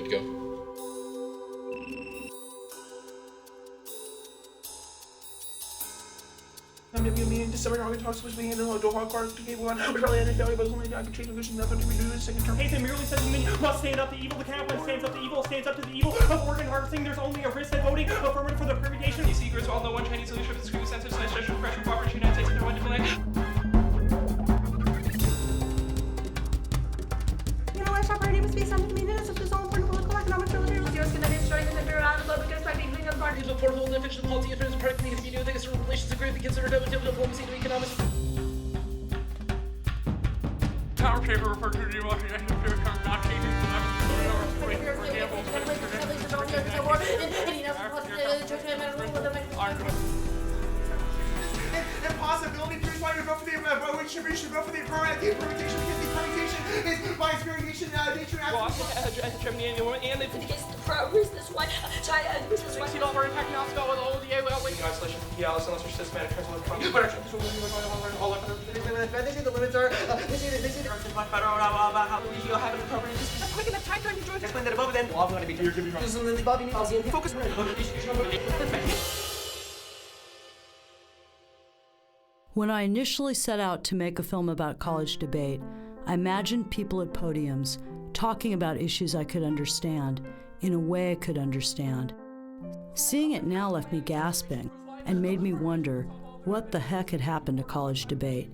good to go. Maybe a meeting in December, we're going to talk to me and do hard cards to people. We're probably in a failure, but it's only I can change the vision. That's what we do in the second term. Hey, they merely says me must stand up to evil. The count stands up to evil, stands up to the evil of organ harvesting. There's only a risk of voting affirmative for the permutation. These secrets all know one Chinese leadership is screw census, nice special pressure, cooperation, United States, and no one to delay. You know what, Shopper, it must be something to me that is of all important political economic relations. You're going to destroy the center around the globe because by being a part of The portable and fictional policy in terms of product community, you know, the external relations agree to be considered diplomacy to economics. Power paper referred to the Washington not changing Impossibility to why you vote for the we should vote for the permutation because the permutation is by experimentation nature and they indicates the progress this way. China this way. see all our impact now spell with all the isolation. Yeah, unless we're systematic transfer from. But all of they say the limits are they say how you have an appropriate Quick enough time to enjoy explain that above then. Well, I'm going to be here. focus. When I initially set out to make a film about college debate, I imagined people at podiums talking about issues I could understand, in a way I could understand. Seeing it now left me gasping and made me wonder what the heck had happened to college debate.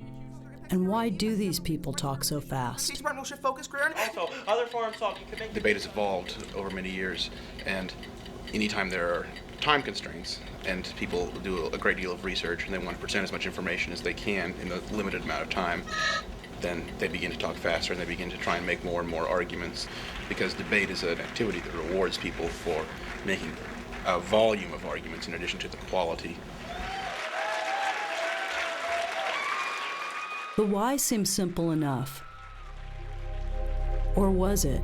And why do these people talk so fast? Also, other forums talking connect. Debate has evolved over many years, and anytime there are time constraints and people do a great deal of research and they want to present as much information as they can in a limited amount of time, then they begin to talk faster and they begin to try and make more and more arguments, because debate is an activity that rewards people for making a volume of arguments in addition to the quality. The why seems simple enough. Or was it?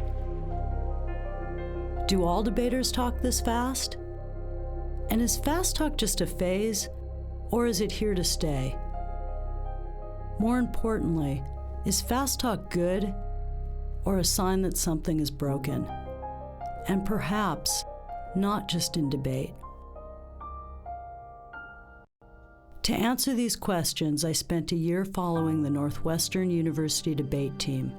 Do all debaters talk this fast? And is fast talk just a phase, or is it here to stay? More importantly, is fast talk good, or a sign that something is broken? And perhaps not just in debate. To answer these questions, I spent a year following the Northwestern University debate team,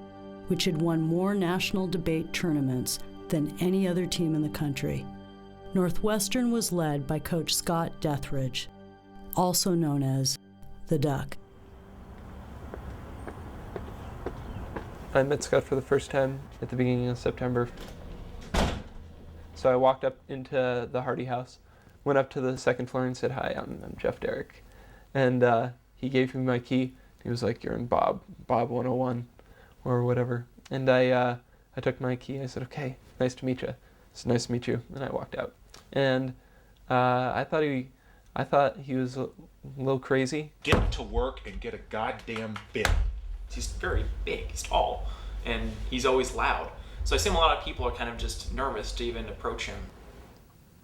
which had won more national debate tournaments than any other team in the country. Northwestern was led by Coach Scott Deatherage, also known as the Duck. I met Scott for the first time at the beginning of September. So I walked up into the Hardy house, went up to the second floor and said, "Hi, I'm Jeff Derrick." And he gave me my key. He was like, "You're in Bob 101 or whatever." And I took my key. I said, "Okay, nice to meet you." It's nice to meet you. And I walked out. And I thought he was a little crazy. Get to work and get a goddamn bit. He's very big, he's tall, and he's always loud. So I assume a lot of people are kind of just nervous to even approach him.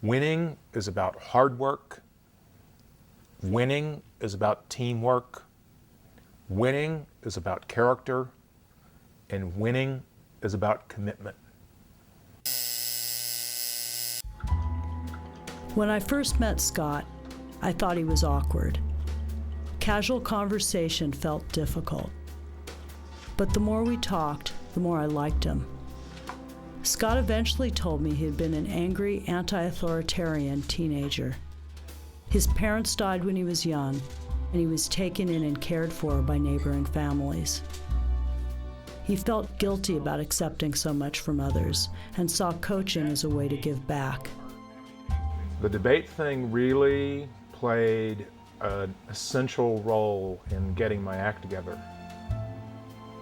Winning is about hard work. Winning is about teamwork. Winning is about character. And winning is about commitment. When I first met Scott, I thought he was awkward. Casual conversation felt difficult. But the more we talked, the more I liked him. Scott eventually told me he had been an angry, anti-authoritarian teenager. His parents died when he was young, and he was taken in and cared for by neighboring families. He felt guilty about accepting so much from others and saw coaching as a way to give back. The debate thing really played an essential role in getting my act together.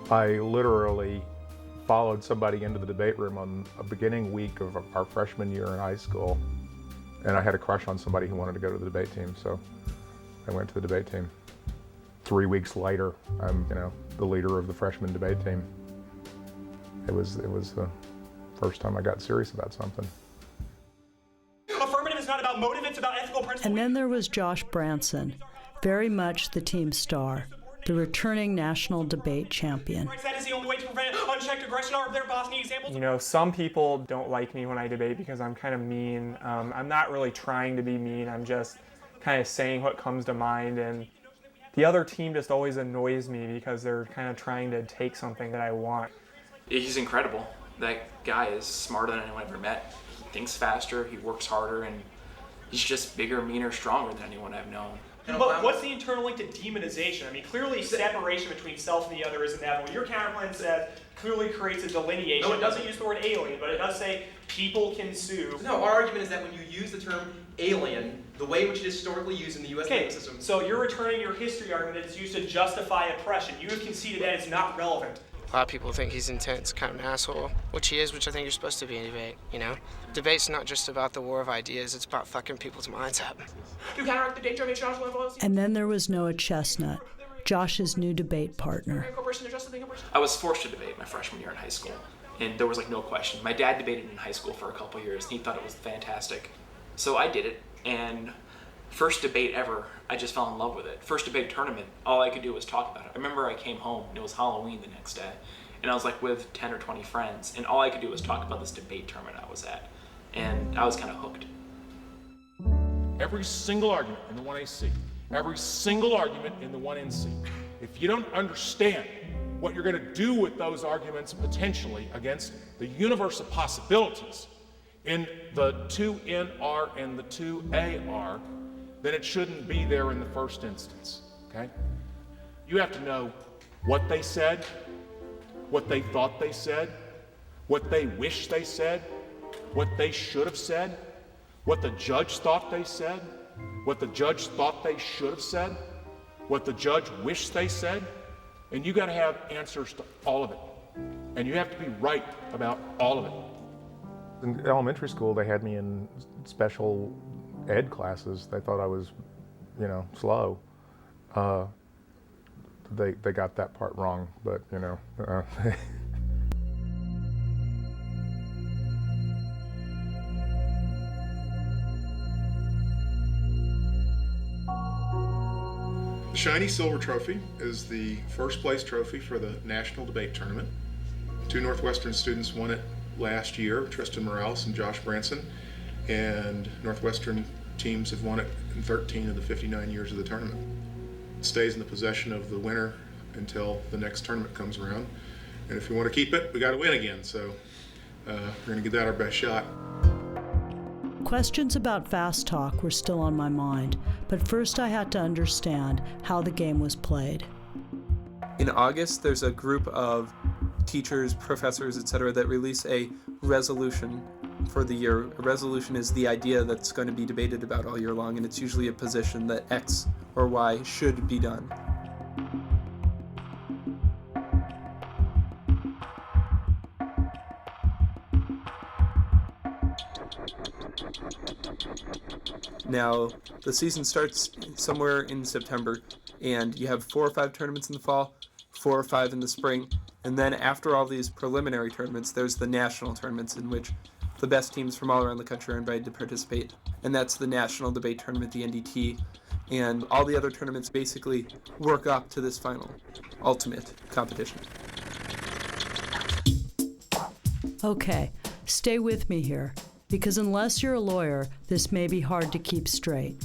I literally followed somebody into the debate room on a beginning week of our freshman year in high school, and I had a crush on somebody who wanted to go to the debate team, so I went to the debate team. 3 weeks later, I'm, the leader of the freshman debate team. It was the first time I got serious about something. Affirmative is not about motive, it's about ethical principles. And then there was Josh Branson, very much the team star, the returning national debate champion. That is the only way to prevent unchecked aggression. Are there Bosnia examples? You know, some people don't like me when I debate because I'm kind of mean. I'm not really trying to be mean. I'm just kind of saying what comes to mind. And the other team just always annoys me because they're kind of trying to take something that I want. He's incredible. That guy is smarter than anyone I've ever met. He thinks faster, he works harder, and he's just bigger, meaner, stronger than anyone I've known. But what's the internal link to demonization? I mean, clearly separation between self and the other is inevitable. Your counterplan says clearly creates a delineation. No, it doesn't use the word alien, but it does say people can sue. No, our argument is that when you use the term alien, the way in which it is historically used in the U.S. legal system. So you're returning your history argument that is used to justify oppression. You have conceded that it's not relevant. A lot of people think he's intense, kind of an asshole, which he is, which I think you're supposed to be in debate, you know? Debate's not just about the war of ideas, it's about fucking people's minds up. You counteract the danger of national level. And then there was Noah Chestnut, Josh's new debate partner. I was forced to debate my freshman year in high school, and there was like no question. My dad debated in high school for a couple years, and he thought it was fantastic. So I did it, and first debate ever, I just fell in love with it. First debate tournament, all I could do was talk about it. I remember I came home, and it was Halloween the next day, and I was like with 10 or 20 friends, and all I could do was talk about this debate tournament I was at, and I was kind of hooked. Every single argument in the 1AC, every single argument in the 1NC, if you don't understand what you're going to do with those arguments potentially against the universe of possibilities in the 2NR and the 2AR, then it shouldn't be there in the first instance, okay? You have to know what they said, what they thought they said, what they wish they said, what they should have said, what the judge thought they said, what the judge thought they should have said, what the judge wished they said, and you gotta have answers to all of it. And you have to be right about all of it. In elementary school, they had me in special ed classes. They thought I was, you know, slow. They got that part wrong, but you know. The shiny silver trophy is the first place trophy for the National Debate Tournament. 2 Northwestern students won it last year, Tristan Morales and Josh Branson, and Northwestern teams have won it in 13 of the 59 years of the tournament. It stays in the possession of the winner until the next tournament comes around, and if we want to keep it, we got to win again, so we're going to give that our best shot. Questions about fast talk were still on my mind, but first I had to understand how the game was played. In August, there's a group of teachers, professors, etc. that release a resolution for the year. A resolution is the idea that's going to be debated about all year long, and it's usually a position that X or Y should be done. Now, the season starts somewhere in September, and you have 4 or 5 tournaments in the fall, 4 or 5 in the spring, and then after all these preliminary tournaments, there's the national tournaments in which the best teams from all around the country are invited to participate, and that's the National Debate Tournament, the NDT, and all the other tournaments basically work up to this final, ultimate competition. Okay, stay with me here, because unless you're a lawyer, this may be hard to keep straight.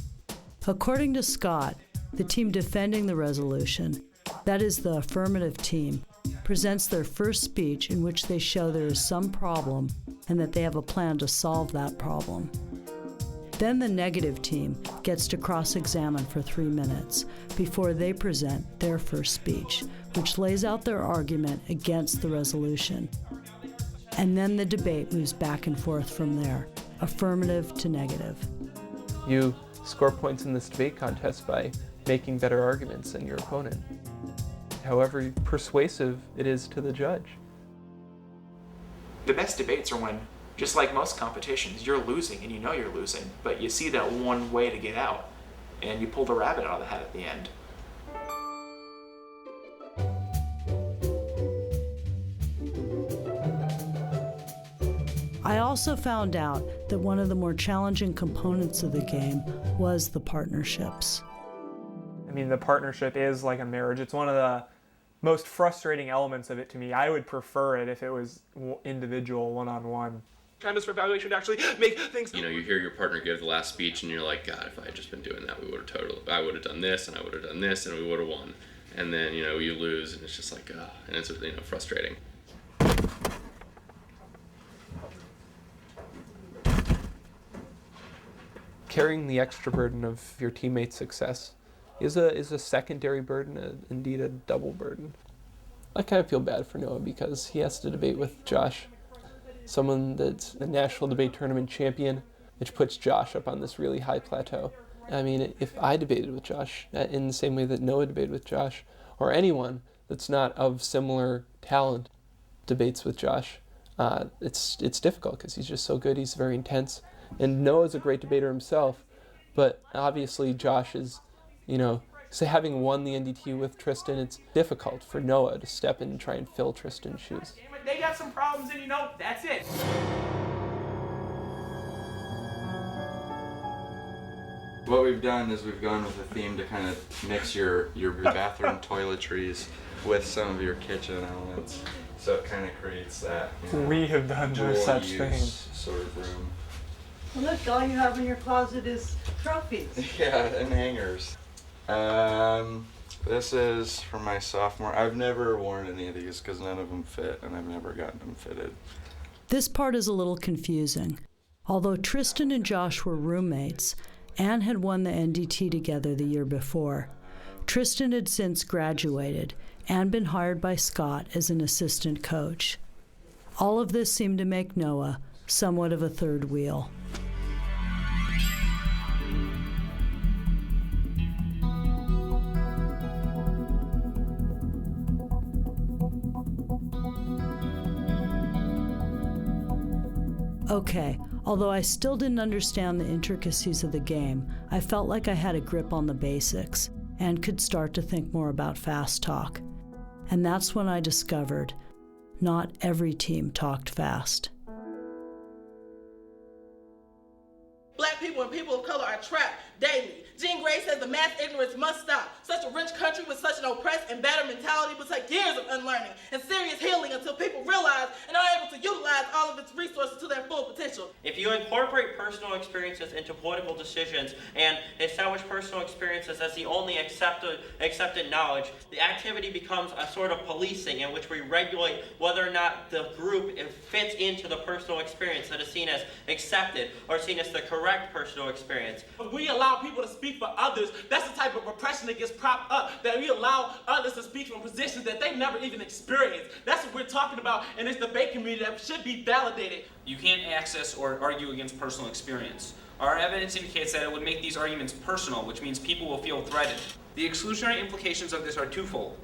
According to Scott, the team defending the resolution, that is the affirmative team, presents their first speech in which they show there is some problem and that they have a plan to solve that problem. Then the negative team gets to cross-examine for 3 minutes before they present their first speech, which lays out their argument against the resolution. And then the debate moves back and forth from there, affirmative to negative. You score points in this debate contest by making better arguments than your opponent, however persuasive it is to the judge. The best debates are when, just like most competitions, you're losing and you know you're losing, but you see that one way to get out, and you pull the rabbit out of the hat at the end. I also found out that one of the more challenging components of the game was the partnerships. mean, the partnership is like a marriage. It's one of the most frustrating elements of it to me. I would prefer it if it was individual, one-on-one. Kind of evaluation to actually make things. You know, you hear your partner give the last speech and you're like, God, if I had just been doing that, I would have done this and I would have done this and we would have won. And then, you know, you lose and it's just like, and it's, you know, frustrating. Carrying the extra burden of your teammates' success is a secondary burden, indeed a double burden. I kind of feel bad for Noah because he has to debate with Josh, someone that's a national debate tournament champion, which puts Josh up on this really high plateau. I mean, if I debated with Josh in the same way that Noah debated with Josh, or anyone that's not of similar talent debates with Josh, it's difficult because he's just so good. He's very intense. And Noah's a great debater himself, but obviously Josh is, you know, so having won the NDT with Tristan, it's difficult for Noah to step in and try and fill Tristan's shoes. They got some problems and, you know, that's it. What we've done is we've gone with a theme to kind of mix your bathroom toiletries with some of your kitchen elements. So it kind of creates that, you know, we have done no such thing. Sort of room. Well, look, all you have in your closet is trophies. Yeah, and hangers. This is from my sophomore. I've never worn any of these because none of them fit, and I've never gotten them fitted. This part is a little confusing. Although Tristan and Josh were roommates, Anne had won the NDT together the year before. Tristan had since graduated and been hired by Scott as an assistant coach. All of this seemed to make Noah somewhat of a third wheel. Okay, although I still didn't understand the intricacies of the game, I felt like I had a grip on the basics and could start to think more about fast talk. And that's when I discovered not every team talked fast. Black people and people of color are trapped daily. Jean Grey says the mass ignorance must stop. Such a rich country with such an oppressed and battered mentality will take years of unlearning and serious healing until people realize and are able to utilize all of its resources to their full potential. If you incorporate personal experiences into political decisions and establish personal experiences as the only accepted knowledge, the activity becomes a sort of policing in which we regulate whether or not the group fits into the personal experience that is seen as accepted or seen as the correct personal experience. If we allow people to speak for others, that's the type of repression that gets propped up, that we allow others to speak from positions that they never even experienced. That's what we're talking about in this debate community that should be validated. You can't access or argue against personal experience. Our evidence indicates that it would make these arguments personal, which means people will feel threatened. The exclusionary implications of this are twofold.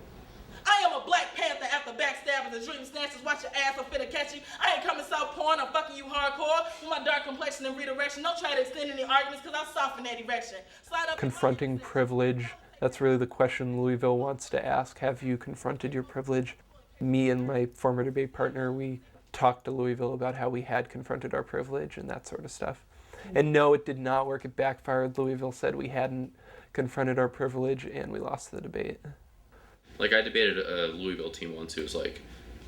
I am a Black Panther after backstabbers and dream snatchers watch your ass, I'm finna catch you. I ain't coming soft porn, I'm fucking you hardcore. With my dark complexion and redirection, don't try to extend any arguments because I'll soften that erection. Slide up. Confronting privilege, that's really the question Louisville wants to ask. Have you confronted your privilege? Me and my former debate partner, we talked to Louisville about how we had confronted our privilege and that sort of stuff. And no, it did not work. It backfired. Louisville said we hadn't confronted our privilege and we lost the debate. Like, I debated a Louisville team once who was like,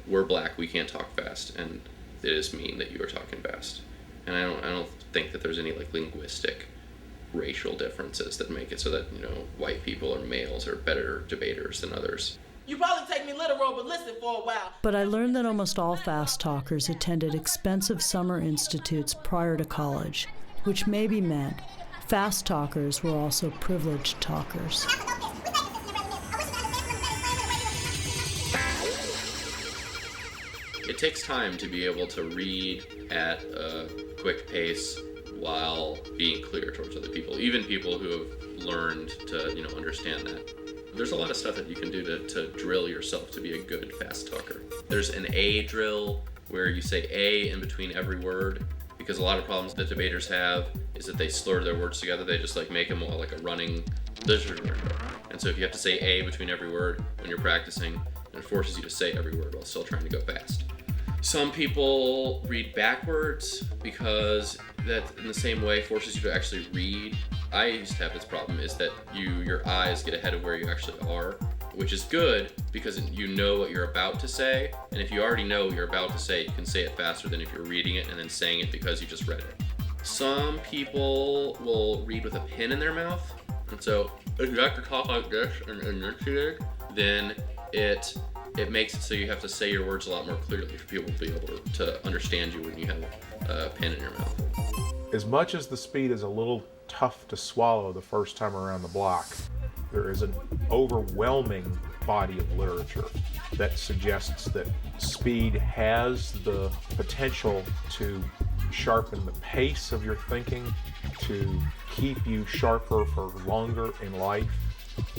we're black, we can't talk fast, and it is mean that you are talking fast. And I don't think that there's any like linguistic racial differences that make it so that, you know, white people or males are better debaters than others. You probably take me literal, but listen for a while. But I learned that almost all fast talkers attended expensive summer institutes prior to college, which maybe meant fast talkers were also privileged talkers. It takes time to be able to read at a quick pace while being clear towards other people, even people who have learned to, you know, understand that. There's a lot of stuff that you can do to drill yourself to be a good fast talker. There's an A drill where you say A in between every word, because a lot of problems that debaters have is that they slur their words together. They just like make them all like a running. And so if you have to say A between every word when you're practicing, it forces you to say every word while still trying to go fast. Some people read backwards because that in the same way forces you to actually read I used to have this problem, is that your eyes get ahead of where you actually are, which is good because you know what you're about to say, and if you already know what you're about to say, you can say it faster than if you're reading it and then saying it because you just read it. Some people will read with a pen in their mouth, and so if you have to talk like this and enunciate, then it makes it so you have to say your words a lot more clearly for people to be able to understand you when you have a pen in your mouth. As much as the speed is a little tough to swallow the first time around the block, there is an overwhelming body of literature that suggests that speed has the potential to sharpen the pace of your thinking, to keep you sharper for longer in life,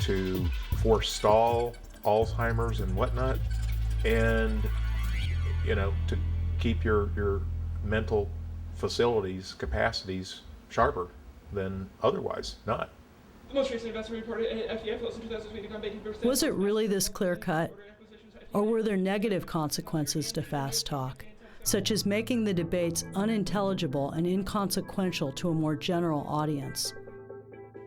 to forestall Alzheimer's and whatnot, and to keep your mental capacities sharper than otherwise not. The most recent investment report at FDF was in 2020. Was it really this clear-cut? Or were there negative consequences to fast talk, such as making the debates unintelligible and inconsequential to a more general audience?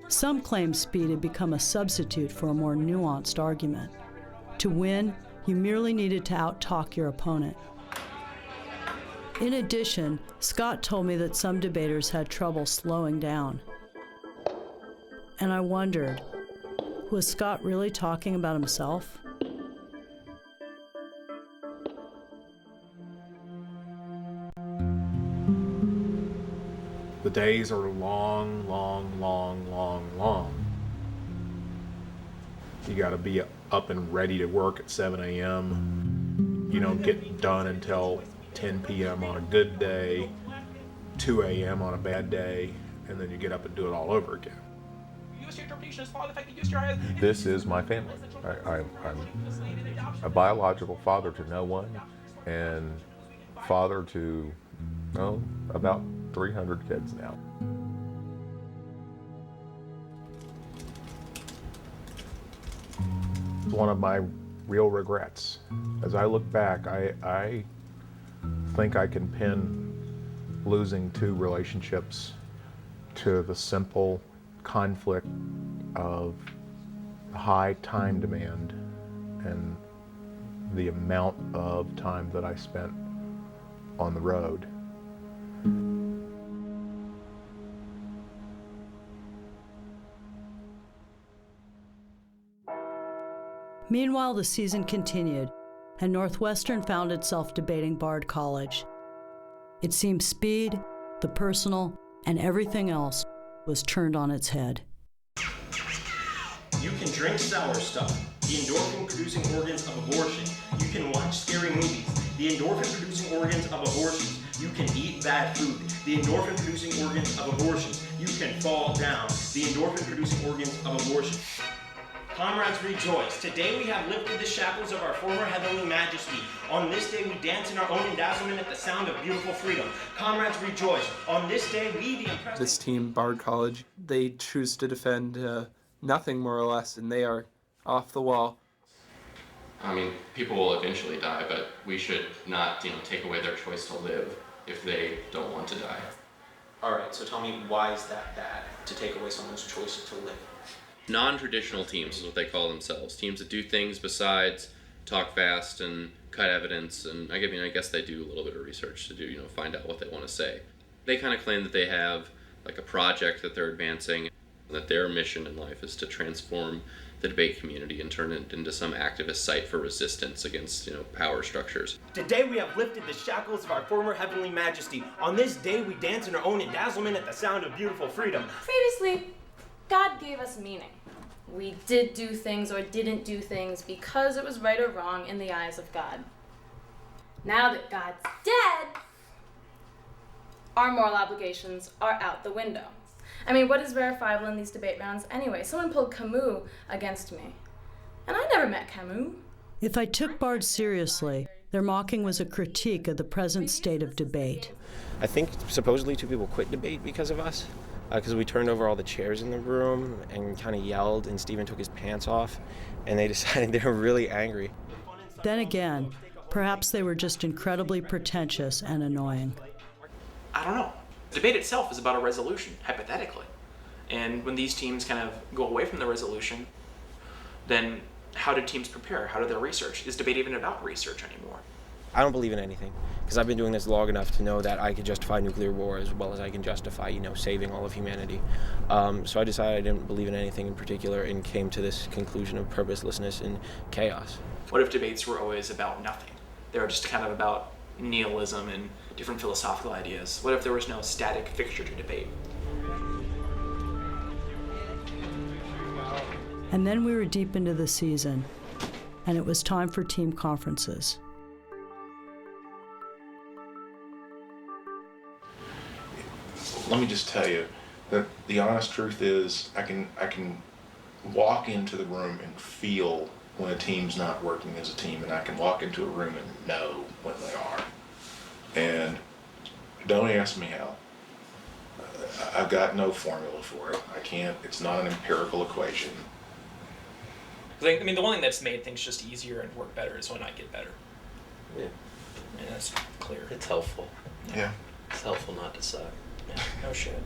Some claim speed had become a substitute for a more nuanced argument. To win, you merely needed to out-talk your opponent. In addition, Scott told me that some debaters had trouble slowing down. And I wondered, was Scott really talking about himself? The days are long, long, long, long, long. You gotta be up and ready to work at 7 a.m. You don't get done until 10 p.m. on a good day, 2 a.m. on a bad day, and then you get up and do it all over again. This is my family. I'm a biological father to no one, and father to, about 300 kids now. It's one of my real regrets. As I look back, I think I can pin losing 2 relationships to the simple conflict of high time demand and the amount of time that I spent on the road. Meanwhile, the season continued, and Northwestern found itself debating Bard College. It seemed speed, the personal, and everything else was turned on its head. You can drink sour stuff, the endorphin-producing organs of abortion. You can watch scary movies, the endorphin-producing organs of abortion. You can eat bad food, the endorphin-producing organs of abortion. You can fall down, the endorphin-producing organs of abortion. Comrades, rejoice. Today we have lifted the shackles of our former heavenly majesty. On this day we dance in our own endazzlement at the sound of beautiful freedom. Comrades, rejoice. On this day we, the impressive... This team, Bard College, they choose to defend nothing more or less, and they are off the wall. I mean, people will eventually die, but we should not, take away their choice to live if they don't want to die. All right, so tell me, why is that bad to take away someone's choice to live? Non-traditional teams is what they call themselves. Teams that do things besides talk fast and cut evidence, and I guess they do a little bit of research to find out what they want to say. They kind of claim that they have like a project that they're advancing, and that their mission in life is to transform the debate community and turn it into some activist site for resistance against, power structures. Today we have lifted the shackles of our former heavenly majesty. On this day we dance in our own endazzlement at the sound of beautiful freedom. Previously, God gave us meaning. We did do things or didn't do things because it was right or wrong in the eyes of God. Now that God's dead, our moral obligations are out the window. I mean, what is verifiable in these debate rounds anyway? Someone pulled Camus against me, and I never met Camus. If I took Bard seriously, their mocking was a critique of the present state of debate. I think supposedly 2 people quit debate because of us. Because we turned over all the chairs in the room and kind of yelled, and Steven took his pants off, and they decided they were really angry. Then again, perhaps they were just incredibly pretentious and annoying. I don't know. Debate itself is about a resolution, hypothetically. And when these teams kind of go away from the resolution, then how do teams prepare? How do they research? Is debate even about research anymore? I don't believe in anything, because I've been doing this long enough to know that I can justify nuclear war as well as I can justify, saving all of humanity. So I decided I didn't believe in anything in particular and came to this conclusion of purposelessness and chaos. What if debates were always about nothing? They were just kind of about nihilism and different philosophical ideas. What if there was no static fixture to debate? And then we were deep into the season, and it was time for team conferences. Let me just tell you that the honest truth is I can walk into the room and feel when a team's not working as a team, and I can walk into a room and know when they are. And don't ask me how. I've got no formula for it. I can't, it's not an empirical equation. I mean, the one thing that's made things just easier and work better is when I get better. Yeah. I mean, that's clear. It's helpful. Yeah. It's helpful not to suck. Yeah. No shit.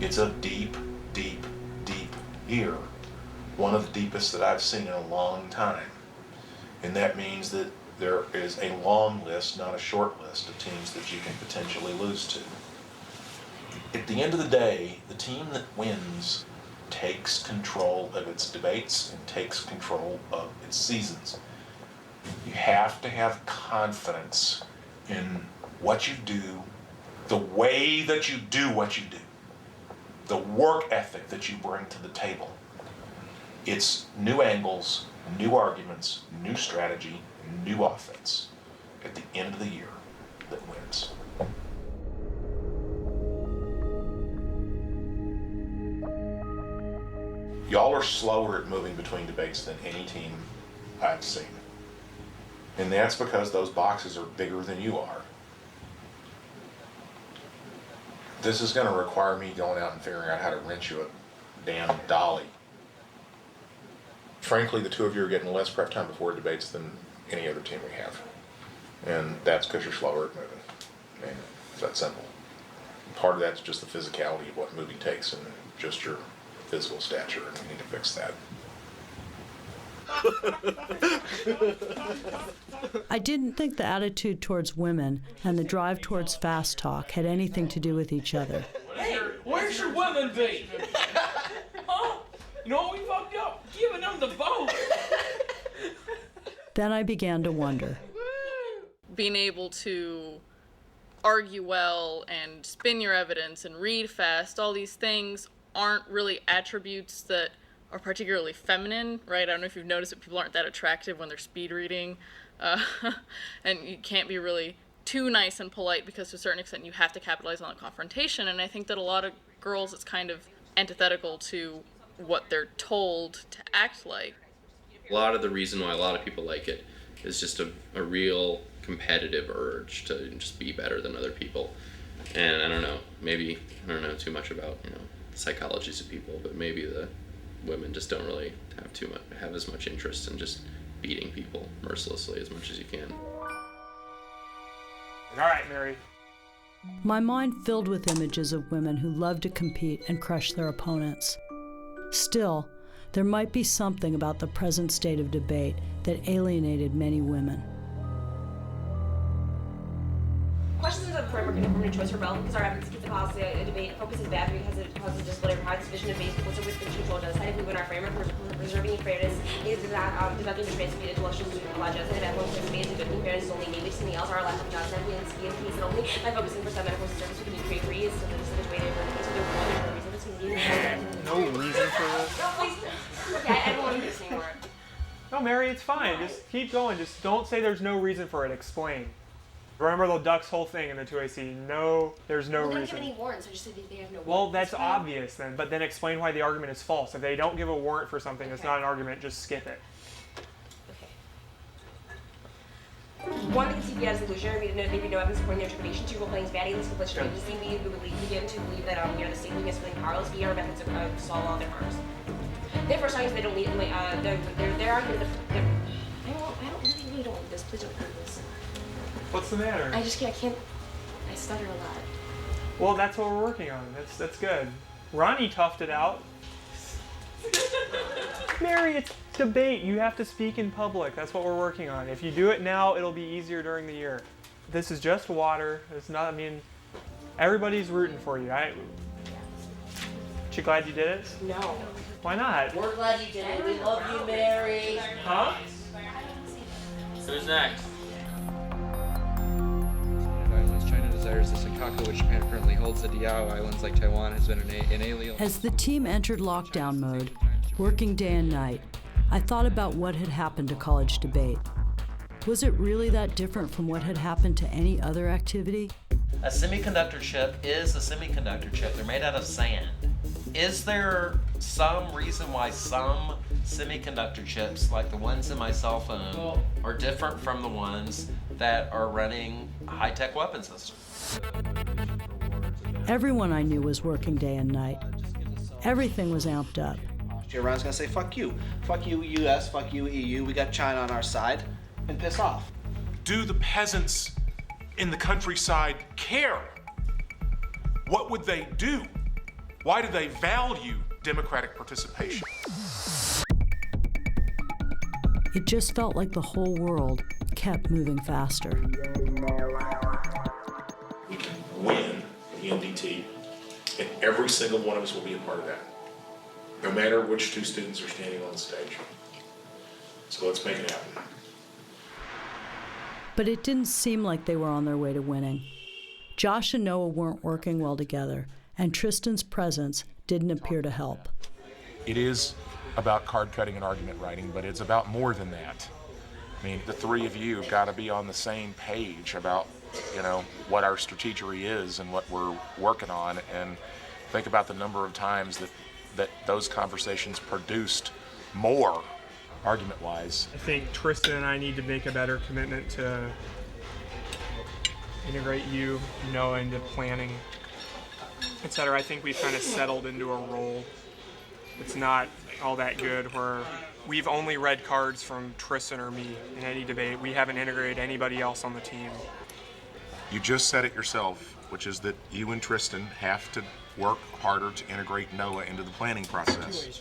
It's a deep, deep, deep year. One of the deepest that I've seen in a long time. And that means that there is a long list, not a short list, of teams that you can potentially lose to. At the end of the day, the team that wins takes control of its debates and takes control of its seasons. You have to have confidence in what you do, the way that you do what you do, the work ethic that you bring to the table. It's new angles, new arguments, new strategy, new offense at the end of the year that wins. Y'all are slower at moving between debates than any team I've seen. And that's because those boxes are bigger than you are. This is going to require me going out and figuring out how to rent you a damn dolly. Frankly, the two of you are getting less prep time before debates than any other team we have. And that's because you're slower at moving. I mean, it's that simple. Part of that's just the physicality of what moving takes and just your physical stature, and we need to fix that. I didn't think the attitude towards women and the drive towards fast talk had anything to do with each other. Hey, where's your women be? Huh? You know what we fucked up? Giving them the vote. Then I began to wonder. Being able to argue well and spin your evidence and read fast, all these things aren't really attributes that are particularly feminine, right? I don't know if you've noticed that people aren't that attractive when they're speed reading. And you can't be really too nice and polite because to a certain extent you have to capitalize on the confrontation. And I think that a lot of girls, it's kind of antithetical to what they're told to act like. A lot of the reason why a lot of people like it is just a real competitive urge to just be better than other people. And I don't know, maybe I don't know too much about, psychologies of people, but maybe the women just don't really have as much interest in just beating people mercilessly as much as you can. All right, Mary. My mind filled with images of women who love to compete and crush their opponents. Still, there might be something about the present state of debate that alienated many women. Questions of framework and informative choice are relevant because our evidence keeps the policy a debate. Focus is bad because it causes just whatever high division of base closer with control does. If we win our framework, we're preserving fairness is deducting the transmitted intellectual logic. And everyone says me is a good thing. Fairness is only maybe something else. Our lack of jobs and evidence being case and only by focusing for some medical service we can be create free is so that this way they're going to do one reason this can No reason for this. No, please. Okay, I don't want to do this anymore. No, Mary, it's fine. Just keep going. Just don't say there's no reason for it. Explain. Remember the Ducks whole thing in the 2AC. No, there's no reason. They don't give any warrants. I just said they have no warrants. Well, that's obvious then. But then explain why the argument is false. If they don't give a warrant for something that's not an argument, just skip it. One, we can see as illusionary. We maybe no evidence supporting their interpretation. Two, role-playing is bad. This confliction of agency. We begin to believe that we are the same against feeling powerless. We are methods to solve all their harms. Therefore, science they don't need. Their argument. I don't really don't like this. Please don't hurt this. What's the matter? I can't. I stutter a lot. Well, that's what we're working on. That's good. Ronnie toughed it out. Mary, it's debate. You have to speak in public. That's what we're working on. If you do it now, it'll be easier during the year. This is just water. It's not, I mean, everybody's rooting for you. Aren't you glad you did it? No. Why not? We're glad you did it. We love you, Mary. Huh? Who's next? Islands, China desires the Senkaku, which Japan currently holds. The Diao Islands, like Taiwan, has been an alien. As the team entered lockdown mode, working day and night, I thought about what had happened to college debate. Was it really that different from what had happened to any other activity? A semiconductor chip is a semiconductor chip. They're made out of sand. Is there some reason why some semiconductor chips, like the ones in my cell phone, are different from the ones that are running high-tech weapon systems? Everyone I knew was working day and night. Everything was amped up. Iran's gonna say, fuck you, US, fuck you, EU, we got China on our side, and piss off. Do the peasants in the countryside care? What would they do? Why do they value democratic participation? It just felt like the whole world kept moving faster. We can win the NDT, and every single one of us will be a part of that, no matter which two students are standing on the stage. So let's make it happen. But it didn't seem like they were on their way to winning. Josh and Noah weren't working well together, and Tristan's presence didn't appear to help. It is about card cutting and argument writing, but it's about more than that. I mean, the three of you have got to be on the same page about, you know, what our strategy is and what we're working on, and think about the number of times that those conversations produced more argument-wise. I think Tristan and I need to make a better commitment to integrate you, Noah, into planning, etc. I think we've kind of settled into a role. It's not all that good where we've only read cards from Tristan or me in any debate. We haven't integrated anybody else on the team. You just said it yourself, which is that you and Tristan have to work harder to integrate Noah into the planning process.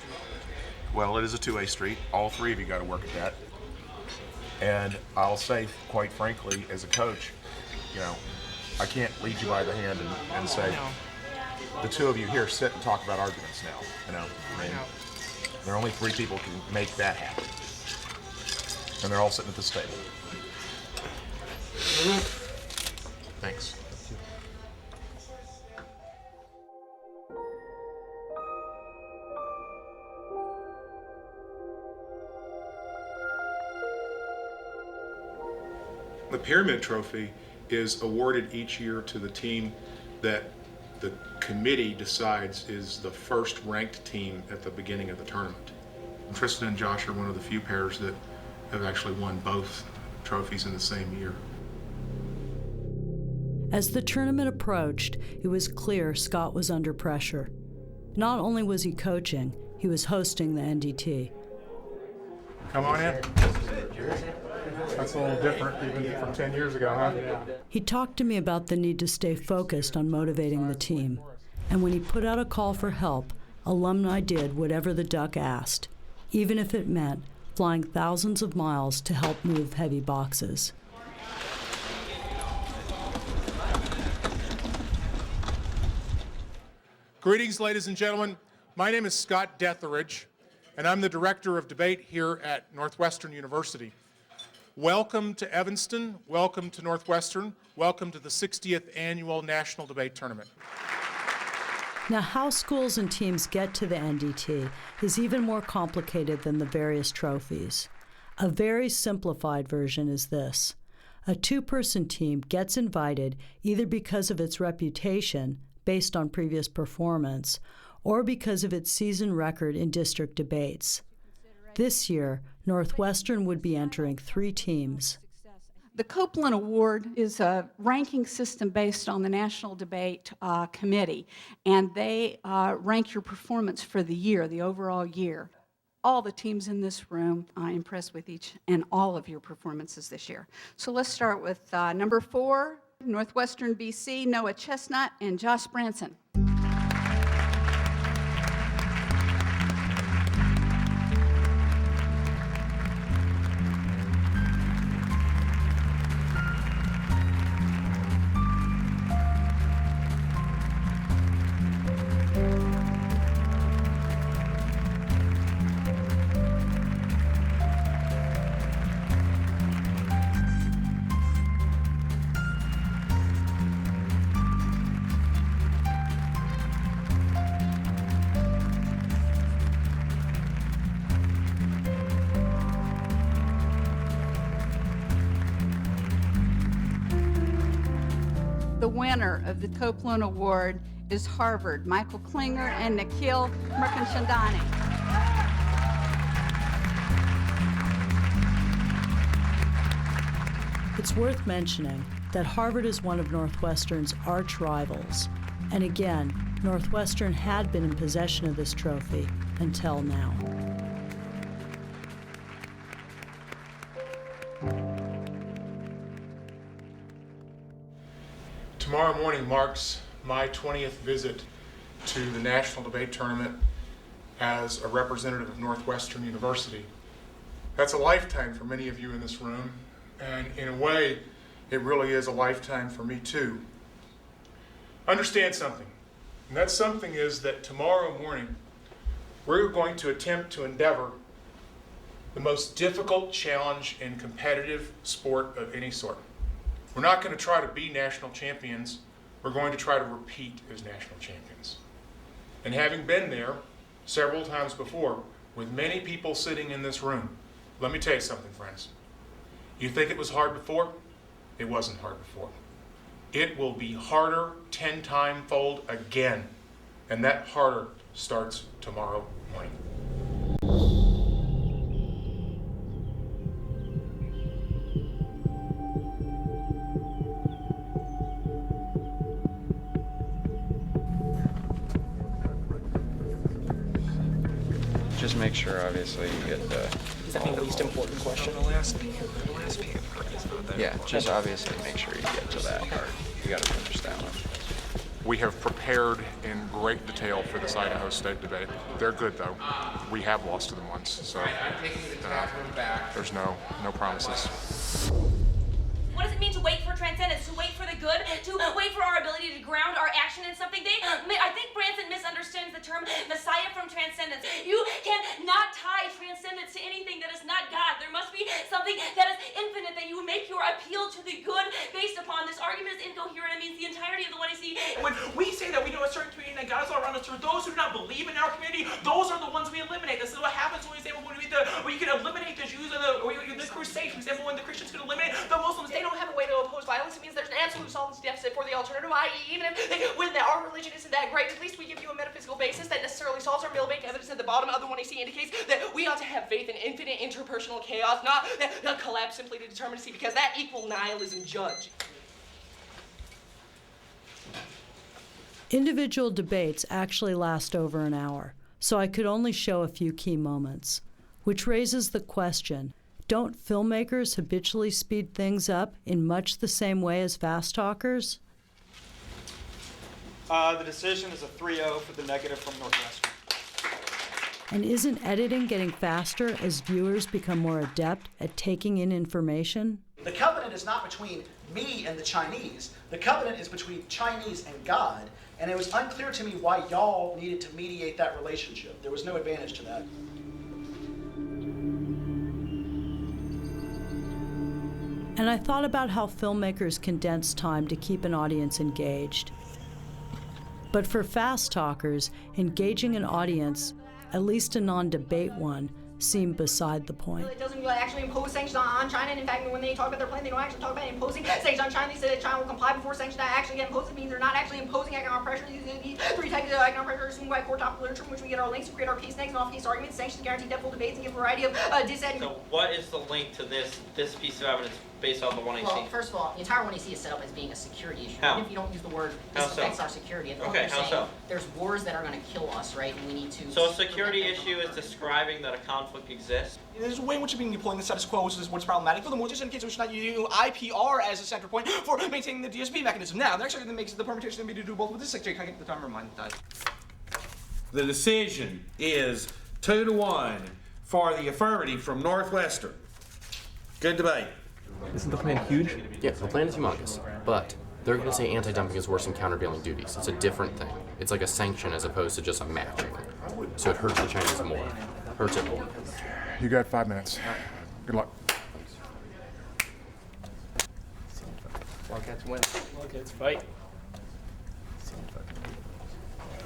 Well, it is a two-way street. All three of you got to work at that. And I'll say, quite frankly, as a coach, you know, I can't lead you by the hand and say, the two of you here sit and talk about arguments now. You know, I mean, there are only three people who can make that happen, and they're all sitting at this table. Thanks. The Pyramid Trophy is awarded each year to the team that the committee decides is the first ranked team at the beginning of the tournament. Tristan and Josh are one of the few pairs that have actually won both trophies in the same year. As the tournament approached, it was clear Scott was under pressure. Not only was he coaching, he was hosting the NDT. Come on in. That's a little different even from 10 years ago, huh? He talked to me about the need to stay focused on motivating the team. And when he put out a call for help, alumni did whatever the duck asked, even if it meant flying thousands of miles to help move heavy boxes. Greetings, ladies and gentlemen. My name is Scott Deatherage, and I'm the Director of Debate here at Northwestern University. Welcome to Evanston, welcome to Northwestern, welcome to the 60th Annual National Debate Tournament. Now, how schools and teams get to the NDT is even more complicated than the various trophies. A very simplified version is this. A two-person team gets invited either because of its reputation, based on previous performance, or because of its season record in district debates. This year, Northwestern would be entering 3 teams. The Copeland Award is a ranking system based on the National Debate Committee, and they rank your performance for the year, the overall year. All the teams in this room, I'm impressed with each and all of your performances this year. So let's start with number 4, Northwestern BC, Noah Chestnut and Josh Branson. The winner of the Copeland Award is Harvard, Michael Klinger and Nikhil Merkanchandani. It's worth mentioning that Harvard is one of Northwestern's arch rivals. And again, Northwestern had been in possession of this trophy until now. Tomorrow morning marks my 20th visit to the National Debate Tournament as a representative of Northwestern University. That's a lifetime for many of you in this room, and in a way, it really is a lifetime for me too. Understand something, and that something is that tomorrow morning, we're going to attempt to endeavor the most difficult challenge in competitive sport of any sort. We're not going to try to be national champions. We're going to try to repeat as national champions. And having been there several times before, with many people sitting in this room, let me tell you something, friends. You think it was hard before? It wasn't hard before. It will be harder 10-time-fold again. And that harder starts tomorrow morning. Just make sure, obviously, you get the... Is that the least important question I'll ask? Yeah, just obviously make sure you get to that part. You gotta finish that one. We have prepared in great detail for this Idaho State debate. They're good, though. We have lost to them once, so there's no promises. What does it mean to wait for transcendence, to wait for the good, to wait for our ability to ground our action in something? I think Branson misunderstands the term Messiah from transcendence. You cannot tie transcendence to anything that is not God. There must be something that is infinite, that you make your appeal to the good based upon. This argument is incoherent. It means the entirety of the one you see. When we say that we know a certain community and that God is all around us, for those who do not believe in our community, those are the ones we eliminate. This is what happens when we say we can eliminate the Jews or the Crusades. For example, when the Christians could eliminate the Muslims, they don't have a way to oppose violence. It means there's an absolute solvency deficit for the alternative, i.e. even if they win that our religion isn't that great, at least we give you a metaphysical basis that necessarily solves our middle bank evidence at the bottom of the one you see indicates that we ought to have faith in infinite interpersonal chaos, not that collapse simply to determinacy, because that equal nihilism judge. Individual debates actually last over an hour, so I could only show a few key moments, which raises the question, don't filmmakers habitually speed things up in much the same way as fast talkers? The decision is a 3-0 for the negative from Northwestern. And isn't editing getting faster as viewers become more adept at taking in information? The covenant is not between me and the Chinese. The covenant is between Chinese and God, and it was unclear to me why y'all needed to mediate that relationship. There was no advantage to that. And I thought about how filmmakers condense time to keep an audience engaged. But for fast talkers, engaging an audience, at least a non-debate one, seemed beside the point. It doesn't actually impose sanctions on China, and in fact, when they talk about their plan, they don't actually talk about imposing sanctions on China. They say that China will comply before sanctions actually get imposed. It means they're not actually imposing economic pressure. These three types of economic pressure assumed by core topic literature from which we get our links to create our peace next and off-case arguments. Sanctions guarantee depthful debates and give a variety of dissent. So what is the link to this piece of evidence based on the 1AC? Well, first of all, the entire 1AC is set up as being a security issue. How? Even if you don't use the word, How this so? affects our security. At the Okay, moment, how you're saying so? there's wars that are going to kill us, right? And we need to. So a security issue is describing that a conflict exists? There's a way in which you're being deploying the status quo, which is what's problematic. For the more just indicates we should not use IPR as a center point for maintaining the DSP mechanism. Now, that actually makes the permutation to do both with this secretary. Can I get the timer reminded that? The decision is 2-1 for the affirmative from Northwestern. Good debate. Isn't the plan huge? Yeah, the plan is humongous, but they're going to say anti-dumping is worse than countervailing duties. It's a different thing. It's like a sanction as opposed to just a matching. So it hurts the Chinese more. Hurts it more. You got 5 minutes. Good luck. Wildcats win. Wildcats fight.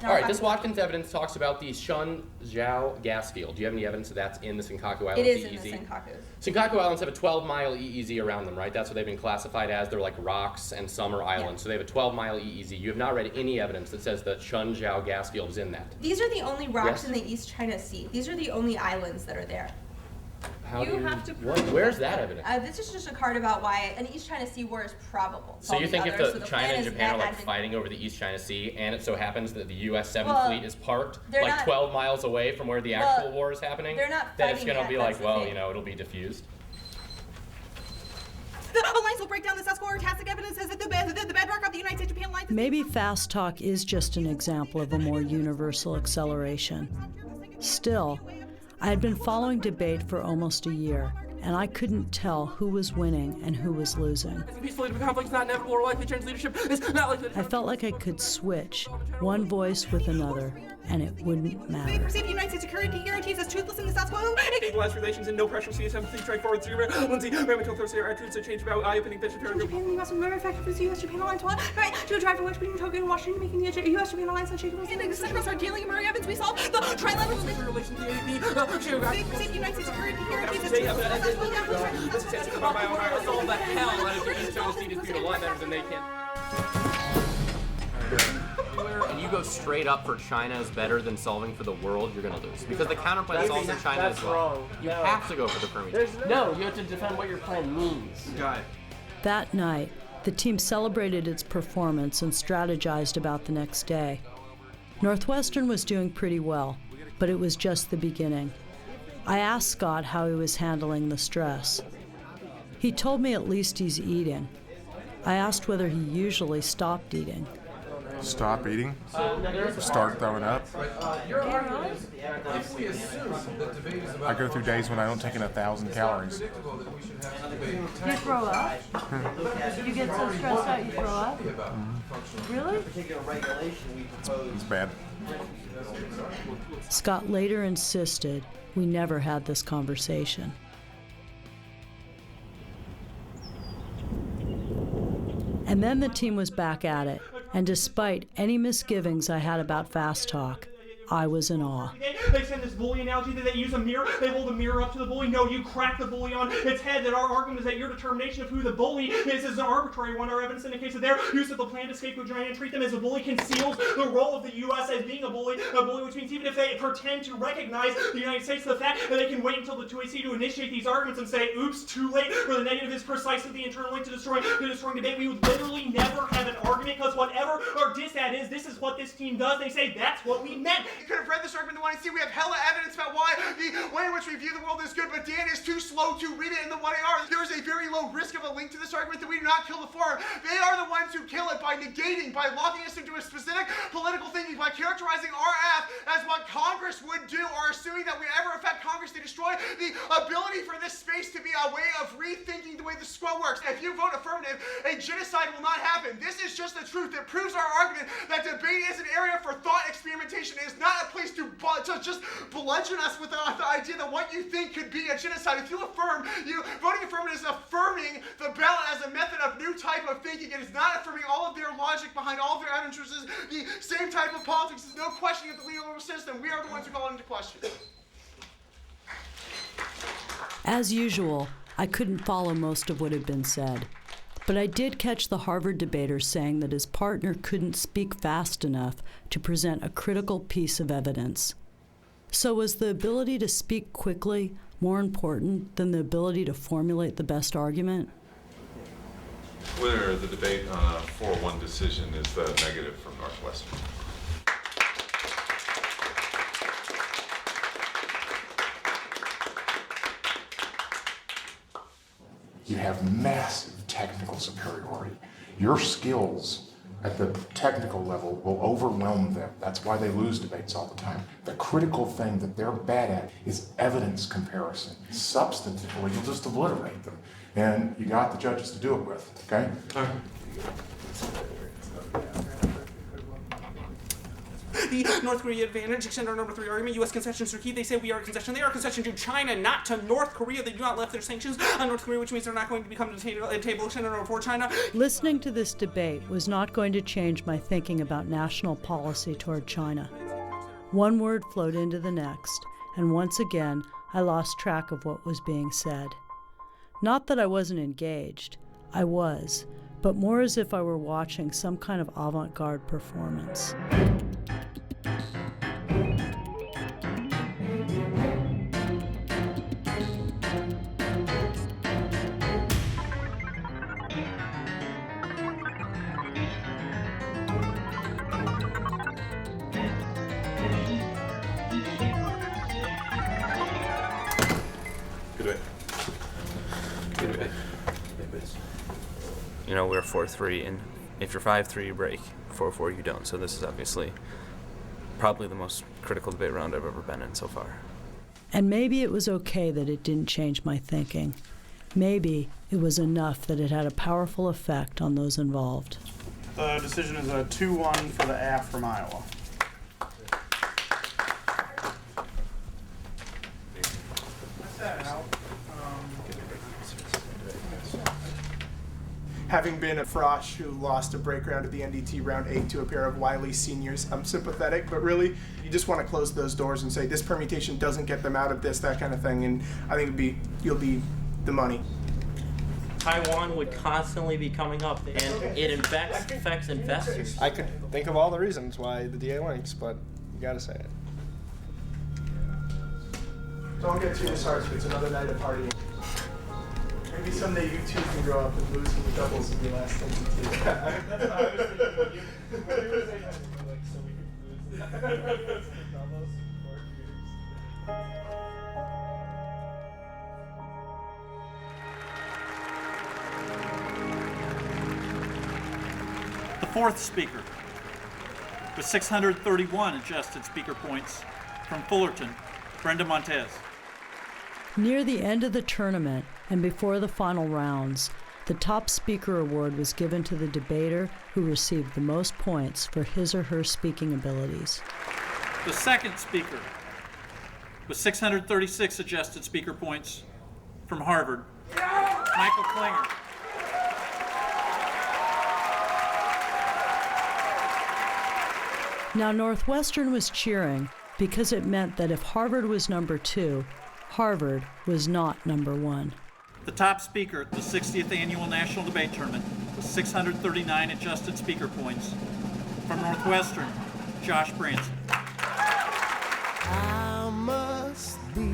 All right, this Watkins evidence talks about the Shun Zhao gas field. Do you have any evidence that that's in the Senkaku Islands It is EEZ? in the Senkakus. Senkaku Islands have a 12-mile EEZ around them, right? That's what they've been classified as. They're like rocks and some are islands. So they have a 12-mile EEZ. You have not read any evidence that says the Shun Zhao gas field is in that. These are the only rocks Yes? in the East China Sea. These are the only islands that are there. How You do you, have to what, prove where's that. that evidence? This is just a card about why an East China Sea war is probable. So you think if Altogether. the So China plan and is Japan are that like admin- fighting over the East China Sea, and it so happens that the U.S. 7th Well, Fleet is parked they're like not- 12 miles away from where the Well, actual war is happening, they're not then it's fighting going to yet, be that's like, the well, thing. you know, it'll be diffused. The alliance will break down this Escort tacit evidence says that the bedrock of the United States-Japan alliance is Maybe fast talk is just an example of a more universal acceleration. Still, I had been following debate for almost a year, and I couldn't tell who was winning and who was losing. Peaceful conflict is not inevitable or likely to change leadership. It's not likely to I felt like I could switch one voice with another, and it wouldn't matter. perceive the United States security guarantees as toothless in the status quo. stabilize relations and no pressure. CSM straightforward. Lindsay, Remington, Thursday, attitudes that change about eye-opening picture. Japan and the U.S. will never effective as the U.S.-Japan alliance one, right? To drive for which between Tokyo and Washington, making the U.S.-Japan alliance unshakable. In the central start dealing in Murray Evans, we solve the trilateral relations. They perceive the United States security guarantees as toothless in the status quo. All the hell out of the East China Sea dispute a lot better than they can. And you go straight up for China is better than solving for the world, you're going to lose. Because the counterplan solves in China as well. wrong. You No. have to go for the permutation. No, you have to defend what your plan means. Got it. That night, the team celebrated its performance and strategized about the next day. Northwestern was doing pretty well, but it was just the beginning. I asked Scott how he was handling the stress. He told me at least he's eating. I asked whether he usually stopped eating. Stop eating. Start throwing up. I go through days when I don't take in 1,000 calories. You throw up? You get so stressed out you throw up? Really? It's bad. Scott later insisted we never had this conversation. And then the team was back at it, and despite any misgivings I had about fast talk, I was in awe. They send this bully analogy that they use a mirror. They hold a mirror up to the bully. No, you crack the bully on its head. That our argument is that your determination of who the bully is an arbitrary one. Our evidence indicates that their use of the plan to scapegoat China and treat them as a bully conceals the role of the U.S. as being a bully, which means even if they pretend to recognize the United States, the fact that they can wait until the 2AC to initiate these arguments and say, oops, too late, or the negative is precisely the internal link to destroying debate, we would literally never have an argument because whatever our dissat is, this is what this team does. They say that's what we meant. You could have read this argument in the 1AC. We have hella evidence about why the way in which we view the world is good, but Dan is too slow to read it in the 1AR. There is a very low risk of a link to this argument that we do not kill the forum. They are the ones who kill it by negating, by locking us into a specific political thinking, by characterizing our app as what Congress would do, or assuming that we ever affect Congress. They destroy the ability for this space to be a way of rethinking the way the squad works. If you vote affirmative, a genocide will not happen. This is just the truth. It proves our argument that debate is an area for thought experimentation. It is not a place to just bludgeon us with the idea that what you think could be a genocide. If you affirm, voting affirmative is affirming the ballot as a method of new type of thinking. It is not affirming all of their logic behind all of their entrances. The same type of politics is no questioning of the legal system. We are the ones who call it into question. As usual, I couldn't follow most of what had been said, but I did catch the Harvard debater saying that his partner couldn't speak fast enough to present a critical piece of evidence. So was the ability to speak quickly more important than the ability to formulate the best argument? Winner of the debate on a 4-1 decision is the negative from Northwestern. You have massive technical superiority. Your skills at the technical level will overwhelm them. That's why they lose debates all the time. The critical thing that they're bad at is evidence comparison. Substantively, you'll just obliterate them. And you got the judges to do it with, okay? The North Korea advantage, extend our number 3 argument. U.S. concessions are key. They say we are a concession. They are a concession to China, not to North Korea. They do not lift their sanctions on North Korea, which means they're not going to become a table extender number 4 China. Listening to this debate was not going to change my thinking about national policy toward China. One word flowed into the next, and once again, I lost track of what was being said. Not that I wasn't engaged. I was, but more as if I were watching some kind of avant-garde performance. You know, we're 4-3, and if you're 5-3, you break. 4-4, you don't. So this is obviously probably the most critical debate round I've ever been in so far. And maybe it was okay that it didn't change my thinking. Maybe it was enough that it had a powerful effect on those involved. The decision is a 2-1 for the AF from Iowa. Having been a Frosh who lost a break round at the NDT round 8 to a pair of wily seniors, I'm sympathetic, but really, you just want to close those doors and say this permutation doesn't get them out of this, that kind of thing, and I think you'll be the money. Taiwan would constantly be coming up, and it affects investors. I could think of all the reasons why the DA links, but you gotta say it. Don't get too disheartened, it's another night of partying. Maybe someday you two can grow up and lose in the doubles and be last NCT. That's what I was thinking. When you were saying that, you were like, so we could lose the doubles for 4 years. The fourth speaker, with 631 adjusted speaker points, from Fullerton, Brenda Montez. Near the end of the tournament and before the final rounds, the top speaker award was given to the debater who received the most points for his or her speaking abilities. The second speaker, with 636 adjusted speaker points, from Harvard, Michael Klinger. Now, Northwestern was cheering because it meant that if Harvard was number 2, Harvard was not number 1. The top speaker at the 60th Annual National Debate Tournament with 639 adjusted speaker points, from Northwestern, Josh Branson. I must be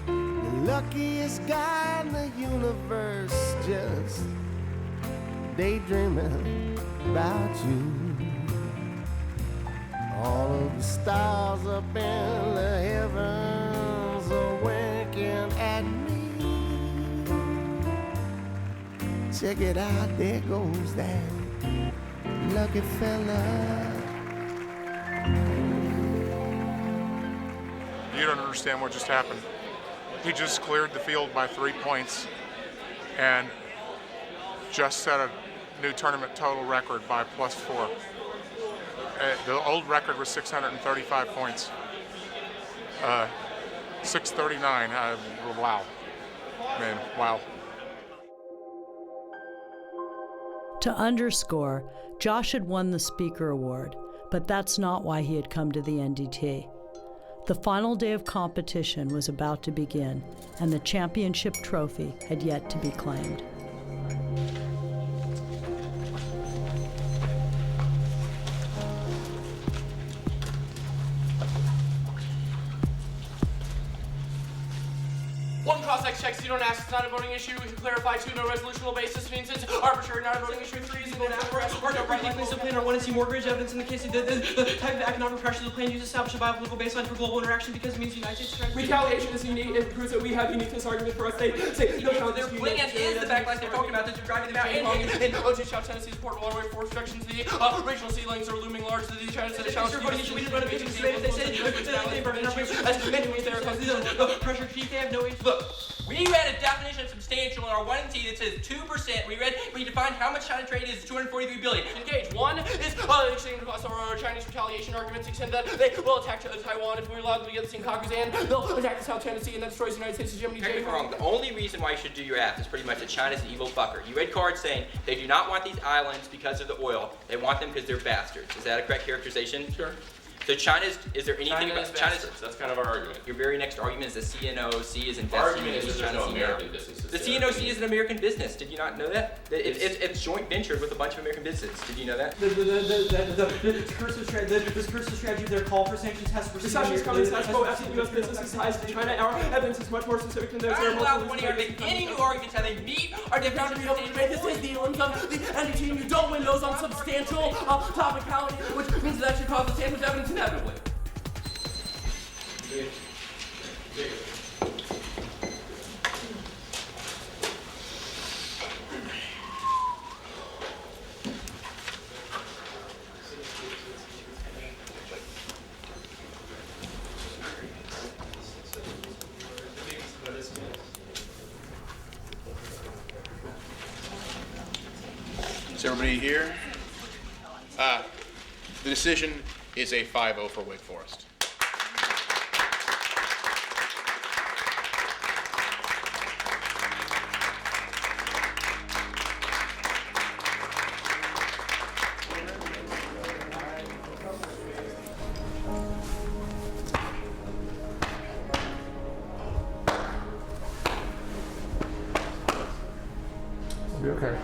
the luckiest guy in the universe, just daydreaming about you. All of the stars up in the heavens are winking at me. Check it out, there goes that lucky fella. You don't understand what just happened. He just cleared the field by 3 points and just set a new tournament total record by +4. The old record was 635 points. 639, wow. Man, wow. To underscore, Josh had won the speaker award, but that's not why he had come to the NDT. The final day of competition was about to begin, and the championship trophy had yet to be claimed. cross-sex checks, you don't ask, it's not a voting issue. We can clarify, 2, no resolutional basis means it's arbitrary, not a voting issue. 3 is going after us. Or no, ridiculous plan or 1 is mortgage evidence in the case of the type of economic pressure the plan uses to establish a viable political baseline for global interaction because it means the United States. Retaliation is unique. It proves that we have uniqueness argument for us. They say no challenge. Their plan is the backlash they're talking about that you're driving them out. In OJ South Tennessee's Port Waterway Forest Directions, the regional sea lanes are looming large. The China said challenge the U.S. We didn't run a business today. They said they burned our place as many there because pressure chief. They have no age. Look, we read a definition of substantial in our 1 and T that says 2%. We defined how much China trade is 243 billion. Engage. 1 is extending across our Chinese retaliation arguments extend that they will attack Taiwan if we're allowed to get the Senkakus, and they'll attack the South China Sea, and that destroys the United States hegemony. Correct me if I'm wrong. The only reason why you should do your app is pretty much that China's an evil fucker. You read cards saying they do not want these islands because of the oil. They want them because they're bastards. Is that a correct characterization? Sure. So is there anything about China's? That's kind of our argument. Your very next argument is the CNOC is investing in China's American businesses. The CNOC is an American business. Did you not know that? It's joint ventured with a bunch of American businesses. Did you know that? This cursive strategy of their call for sanctions has the sanctions companies has asking U.S. businesses ties to China. Our evidence is much more specific than theirs. I don't allow one to make any new arguments how they meet or they found to be this is the dealings of the anti-team. You don't win those on substantial topicality, which means that should cause the same evidence inevitably. Is everybody here? The decision is a 5-0 for Wake Forest. It'll be okay.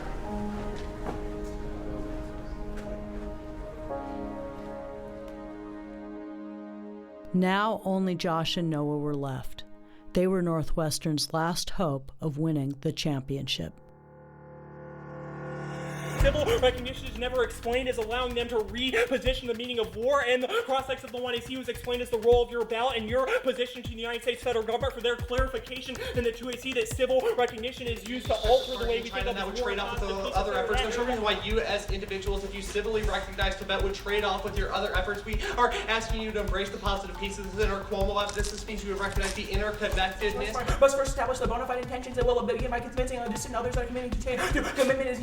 Now only Josh and Noah were left. They were Northwestern's last hope of winning the championship. Civil recognition is never explained as allowing them to reposition the meaning of war, and the cross-sex of the 1AC was explained as the role of your ballot and your position to the United States federal government for their clarification in the 2AC that civil recognition is used to alter the way we think of that would war trade off with the constitution other efforts. and There's no reason why you as individuals, if you civilly recognize Tibet, would trade off with your other efforts. We are asking you to embrace the positive pieces in our Cuomo lab. This means you would recognize the interconnectedness. Must first establish the bona fide intentions that will begin by convincing distant others that are committing to commitment is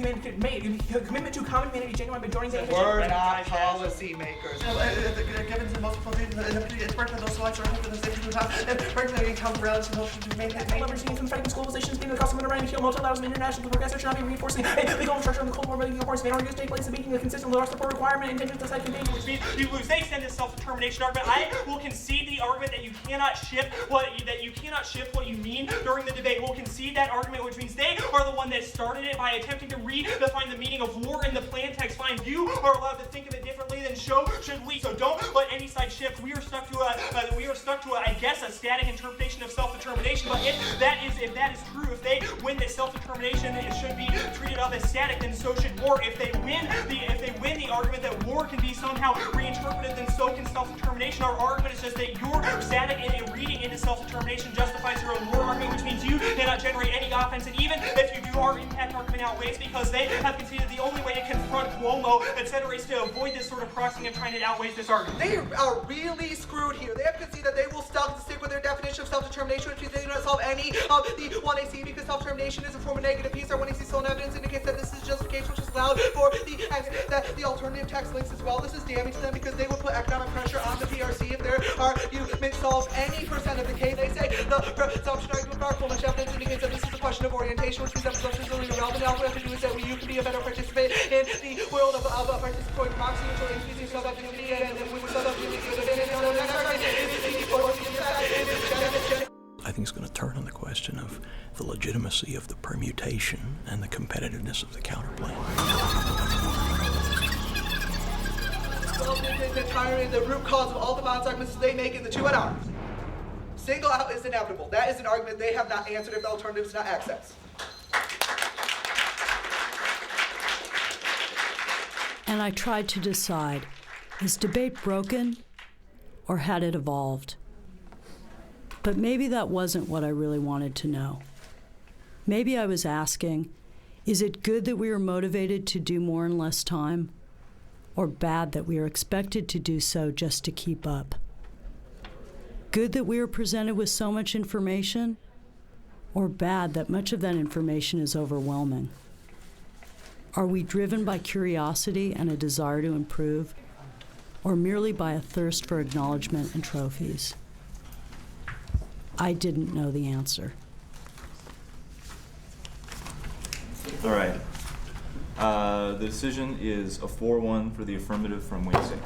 commitment to common humanity genuine by joining the We're not policy makers. Given the multiple things, it's part of those slides are hoping that they have and personally income relative to motion to maintain leveraging from fighting globalization, being the cost of around kill multilateralism, international progress should not be reinforcing a legal structure on the Cold War, making of course, main arguments take place and making a consistent with our support requirement and intentions to side contain. Which means you lose. They extend this self-determination argument. I will concede the argument that you cannot shift what you mean during the debate. We'll concede that argument, which means they are the one that started it by attempting to redefine the meaning of war in the plan text. Fine, you are allowed to think of it differently than should we. So don't let any side shift. We are stuck to I guess, a static interpretation of self-determination. But if that is true, if they win that self-determination, it should be treated up as static, then so should war. If they win the argument that war can be somehow reinterpreted, then so can self-determination. Our argument is just that your static reading into self-determination justifies your own war argument, which means you cannot generate any offense. And even if you do, our impact argument outweighs because they have conceded the only way to confront Cuomo, etc., is to avoid this sort of proxying and trying to outweigh this argument. They are really screwed here. They have conceded that they will stick with their definition of self-determination, which means they do not solve any of the 1AC because self-determination is a form of negative peace. Our 1AC still in evidence indicates that this is justification which is allowed for the alternative text links as well. This is damning to them because they will put economic pressure on the PRC if their argument solves any percent of the case. They say the presumption argument for our full much evidence indicates that this is a question of orientation, which means that presumption is really irrelevant. All we have to do is that you can be a better participant in the world of participatory proxy, which will increase your self-activity and we will self-activity. I think it's going to turn on the question of the legitimacy of the permutation and the competitiveness of the counterplay. The root cause of all the bond segments they make in the 2 hours. Single out is inevitable. That is an argument they have not answered if the alternative is not access. And I tried to decide, is debate broken or had it evolved? But maybe that wasn't what I really wanted to know. Maybe I was asking, is it good that we are motivated to do more in less time? Or bad that we are expected to do so just to keep up? Good that we are presented with so much information? Or bad that much of that information is overwhelming? Are we driven by curiosity and a desire to improve, or merely by a thirst for acknowledgement and trophies? I didn't know the answer. All right. The decision is a 4-1 for the affirmative from Wednesday.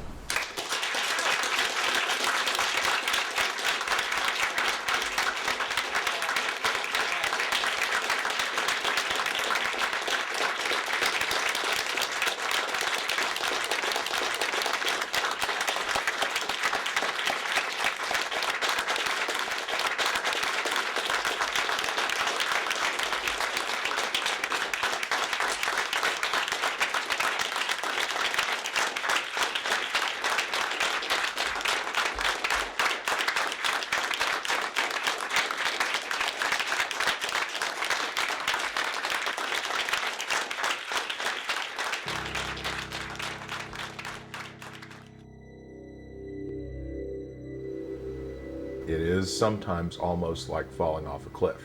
It is sometimes almost like falling off a cliff.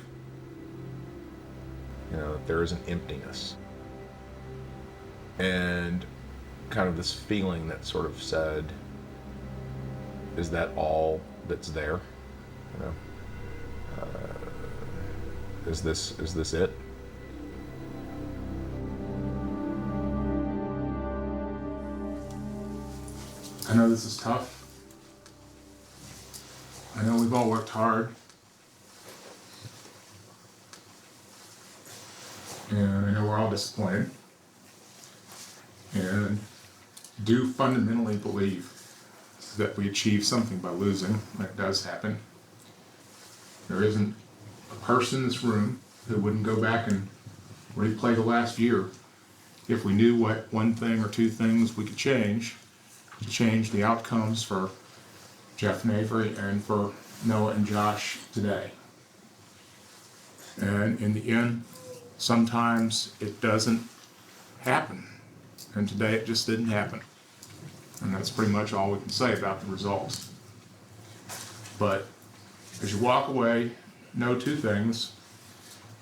You know, there is an emptiness. And kind of this feeling that sort of said, is that all that's there? You know, is this it? I know this is tough. I know we've all worked hard. And I know we're all disappointed. And do fundamentally believe that we achieve something by losing. That does happen. There isn't a person in this room who wouldn't go back and replay the last year if we knew what one thing or two things we could change to change the outcomes for Jeff and Avery and for Noah and Josh today. And in the end, sometimes it doesn't happen. And today it just didn't happen. And that's pretty much all we can say about the results. But as you walk away, know two things.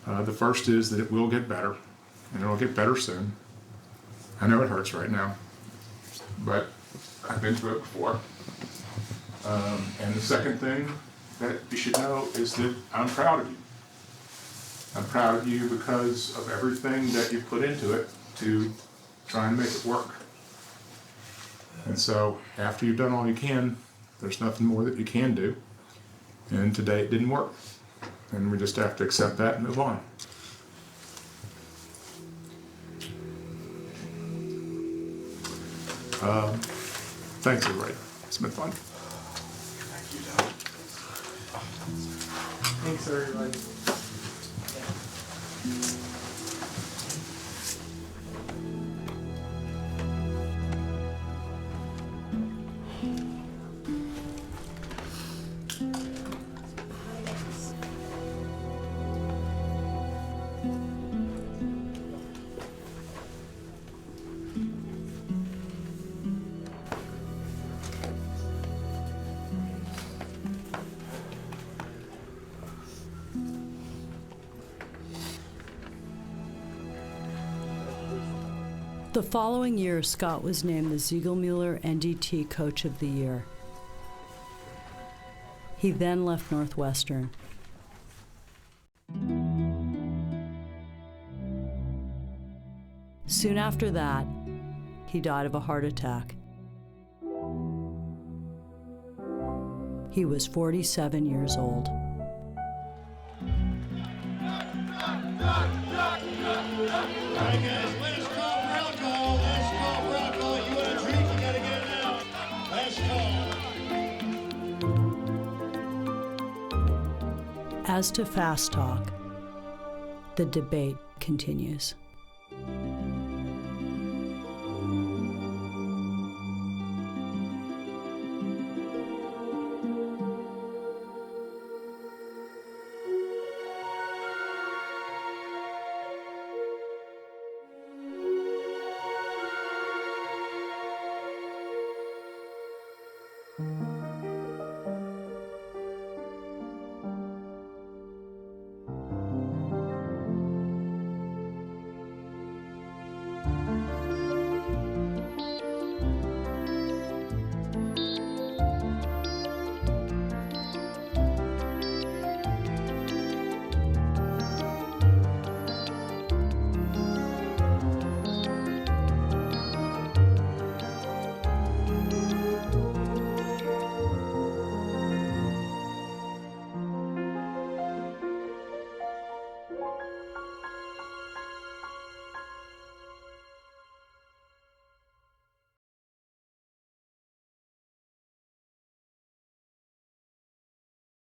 The first is that it will get better, and it'll get better soon. I know it hurts right now, but I've been through it before. And the second thing that you should know is that I'm proud of you. I'm proud of you because of everything that you put into it to try and make it work. And so after you've done all you can, there's nothing more that you can do. And today it didn't work. And we just have to accept that and move on. Thanks, everybody. It's been fun. Thanks, everybody. The following year, Scott was named the Ziegelmuller NDT Coach of the Year. He then left Northwestern. Soon after that, he died of a heart attack. He was 47 years old. As to Fast Talk, the debate continues.